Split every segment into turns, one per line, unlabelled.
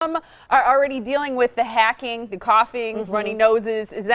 Are already dealing with the hacking, the coughing, runny noses. It's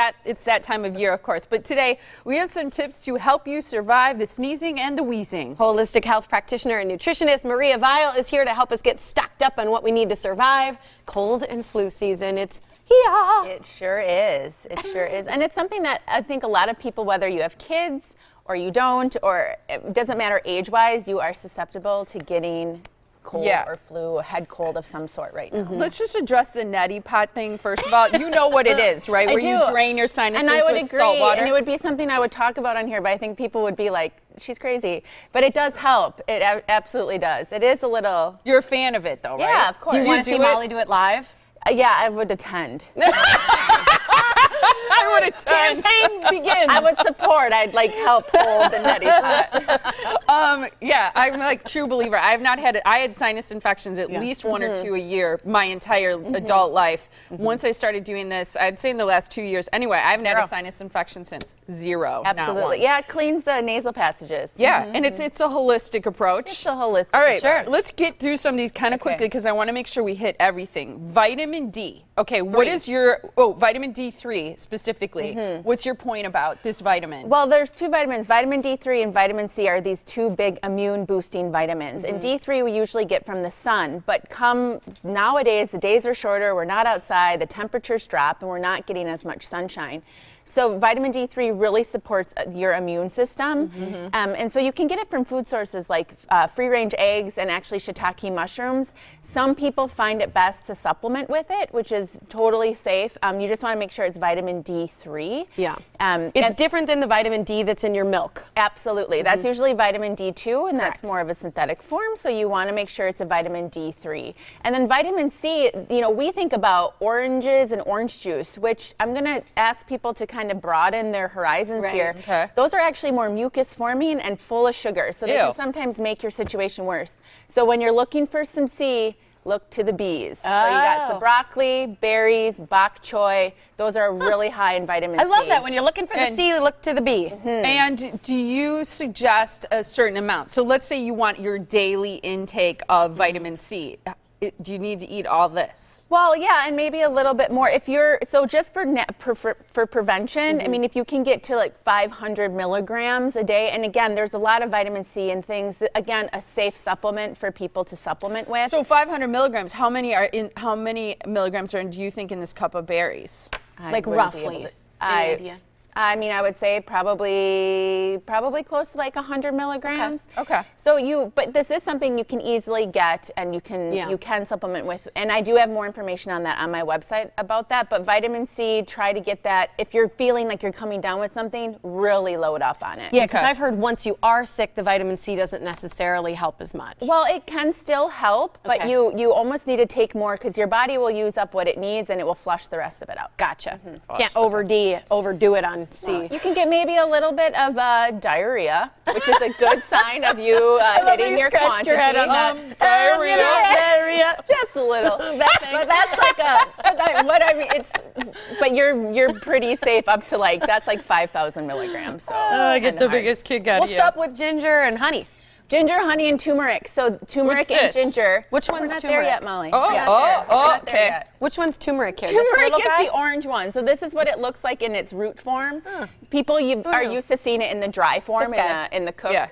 that time of year, of course. But today we have some tips to help you survive the sneezing and the wheezing.
Holistic health practitioner and nutritionist Maria Viall is here to help us get stocked up on what we need to survive cold and flu season. It's here.
It sure is. It sure is. And it's something that I think a lot of people, whether you have kids or you don't, or it doesn't matter age-wise, you are susceptible to getting cold or flu, a head cold of some sort right now.
Let's just address the neti pot thing first of all. You know what it is, right? Where you drain your sinuses with salt water.
And it would be something I would talk about on here, but I think people would be like, she's crazy. But it does help. It absolutely does. It is a little...
You're a fan of it though, right?
Yeah, of course.
Do you want to see Molly do it live?
Yeah, I would attend.
I would attend.
Campaign begins.
I would support. I'd like help hold the neti pot.
Yeah, I'm like true believer. I had sinus infections at least one or two a year my entire adult life. Once I started doing this, I'd say in the last 2 years. Anyway, I haven't had a sinus infection since. Zero.
Absolutely. Yeah, it cleans the nasal passages.
Yeah, and it's a holistic approach.
It's a holistic.
All right,
sure.
Let's get through some of these kind of quickly because I want to make sure we hit everything. Vitamin D. Okay, what is your vitamin D3 specifically? What's your point about this vitamin?
Well, there's two vitamins. Vitamin D3 and vitamin C are these two big immune boosting vitamins. And D3 we usually get from the sun, but come nowadays the days are shorter, we're not outside, the temperatures drop, and we're not getting as much sunshine. So vitamin D3 really supports your immune system. And so you can get it from food sources like free-range eggs and actually shiitake mushrooms. Some people find it best to supplement with it, which is totally safe. You just want to make sure it's vitamin D3.
Yeah. It's different than the vitamin D that's in your milk.
Absolutely. That's usually vitamin D2, and that's more of a synthetic form, so you want to make sure it's a vitamin D3. And then vitamin C, you know, we think about oranges and orange juice, which I'm going to ask people to kind of broaden their horizons here.
Okay.
Those are actually more mucus forming and full of sugar, so they can sometimes make your situation worse. So when you're looking for some C, look to the B's. So you got the broccoli, berries, bok choy. Those are really high in vitamin C.
I love that. When you're looking for the C, look to the B.
And do you suggest a certain amount? So let's say you want your daily intake of vitamin C. Do you need to eat all this?
Well, yeah, and maybe a little bit more. If you're just for prevention, I mean, if you can get to like 500 milligrams a day, and again, there's a lot of vitamin C and things. Again, a safe supplement for people to supplement with.
So 500 milligrams. How many milligrams are do you think in this cup of berries?
Like roughly.
I mean, I would say probably close to like 100 milligrams.
Okay.
So but this is something you can easily get, and you can supplement with. And I do have more information on that on my website about that. But vitamin C, try to get that. If you're feeling like you're coming down with something, really load up on it.
Yeah, because I've heard once you are sick, the vitamin C doesn't necessarily help as much.
Well, it can still help, but you almost need to take more because your body will use up what it needs and it will flush the rest of it out.
Gotcha. Can't overdo it on C.
You can get maybe a little bit of diarrhea, which is a good sign of you hitting your quantity.
Your head on that. Diarrhea.
Just a little. But that's like what I mean. But you're pretty safe up to that's like 5,000 milligrams. So
I get the biggest kick out of you.
What's up with ginger and honey?
Ginger, honey, and turmeric. So turmeric and ginger.
Which one's
not
turmeric?
there yet, Molly.
Okay.
Which one's turmeric here?
Turmeric is the orange one. So this is what it looks like in its root form. People are used to seeing it in the dry form in the cook.
Yeah.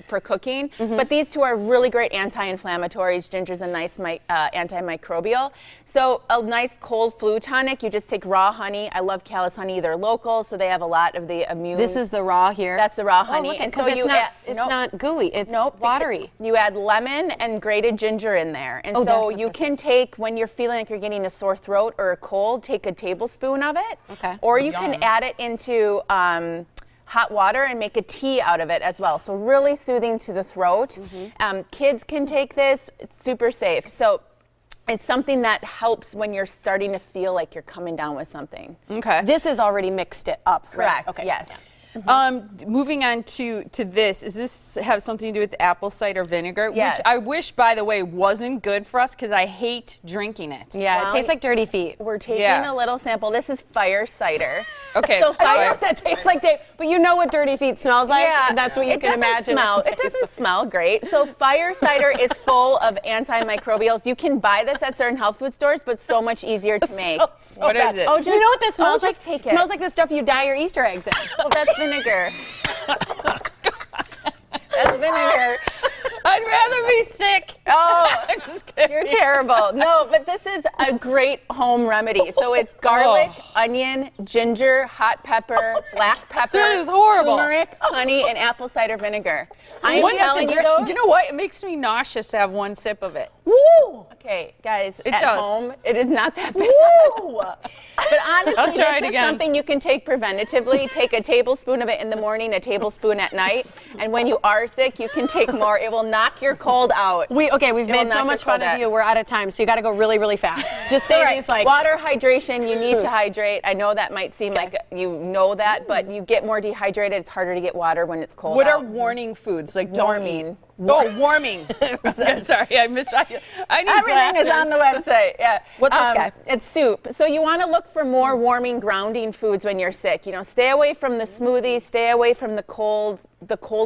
For cooking, but these two are really great anti-inflammatories. Ginger's a nice antimicrobial. So a nice cold flu tonic, you just take raw honey. I love Callus honey. They're local, so they have a lot of the immune.
This is the raw here?
That's the raw honey.
And so it's not gooey, it's watery.
You add lemon and grated ginger in there. And so you can take, when you're feeling like you're getting a sore throat or a cold, take a tablespoon of it.
Okay.
Or you can add it into hot water and make a tea out of it as well. So really soothing to the throat. Kids can take this. It's super safe. So it's something that helps when you're starting to feel like you're coming down with something.
Okay.
This is already mixed it up,
correct?
Right? Okay.
Yes.
Yeah.
Moving on to this, does this have something to do with apple cider vinegar?
Yes.
Which I wish, by the way, wasn't good for us because I hate drinking it.
Yeah, it tastes like dirty feet.
We're taking a little sample. This is fire cider.
Okay.
So
I don't know if that tastes like Dave, but you know what dirty feet smells like. And that's what you can imagine.
It doesn't smell great. So fire cider is full of antimicrobials. You can buy this at certain health food stores, but so much easier to make.
What is it?
Oh, you know what this smells like?
Just take
It smells like the stuff you dye your Easter eggs in.
Well, that's vinegar. That's vinegar.
I'd rather be sick.
Oh,
I'm just kidding.
you're terrible. No, but this is a great home remedy. So it's garlic, onion, ginger, hot pepper, black pepper,
That is horrible.
turmeric, honey, and apple cider vinegar. I'm
One
telling
second,
you those.
You know what? It makes me nauseous to have one sip of it.
Woo!
Okay, guys,
It
at
does.
home, it is not that bad.
Woo!
But honestly,
I'll try it
this is
again.
something you can take preventatively. Take a tablespoon of it in the morning, a tablespoon at night, and when you are sick, you can take more. It will knock your cold out.
We've
It will
made so
knock
much
your
fun
cold
of
out.
you. We're out of time, so you got to go really, really fast. Just say
All right,
these like
water, hydration. You need to hydrate. I know that might seem like you know that, but you get more dehydrated. It's harder to get water when it's cold
What are
out.
warning foods? Like don't eat.
Warming.
Oh, warming. Okay, sorry, I missed. I need
Everything
glasses.
is on the website. Yeah.
What's this guy?
It's soup. So you want to look for more warming, grounding foods when you're sick. You know, stay away from the smoothies. Stay away from the cold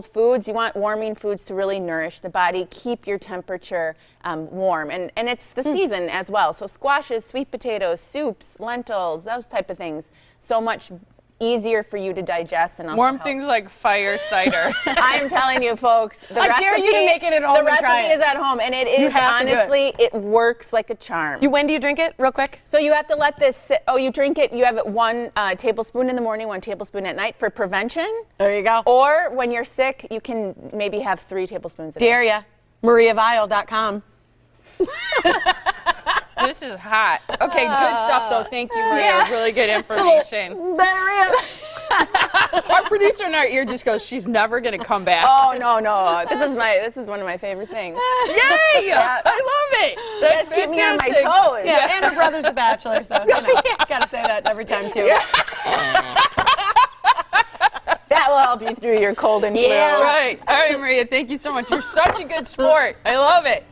foods. You want warming foods to really nourish the body, keep your temperature warm, and it's the season as well. So squashes, sweet potatoes, soups, lentils, those type of things. So much easier for you to digest and also
Warm
help.
things like fire cider.
I am telling you, folks. The
I
recipe,
dare you to make it at home
The
and try
recipe
it.
is at home, and it is
have to do it.
honestly, it works like a charm.
When do you drink it? Real quick.
So you have to let this sit. Oh, you drink it. You have it 1 tablespoon in the morning, 1 tablespoon at night for prevention.
There you go.
Or when you're sick, you can maybe have 3 tablespoons a day.
Dare ya. MariaViall.com.
This is hot. Okay, good stuff though. Thank you, Maria. Really good information.
Diarrhea.
Our producer in our ear just goes, "She's never gonna come back."
Oh no! This is one of my favorite things.
Yay!
Yeah.
I love it.
You
That's
guys keep me on my
fantastic.
toes.
Yeah, and her brother's a bachelor, so gotta say that every time too.
That will help you through your cold and flu.
Yeah.
Right. All right, Maria. Thank you so much. You're such a good sport. I love it.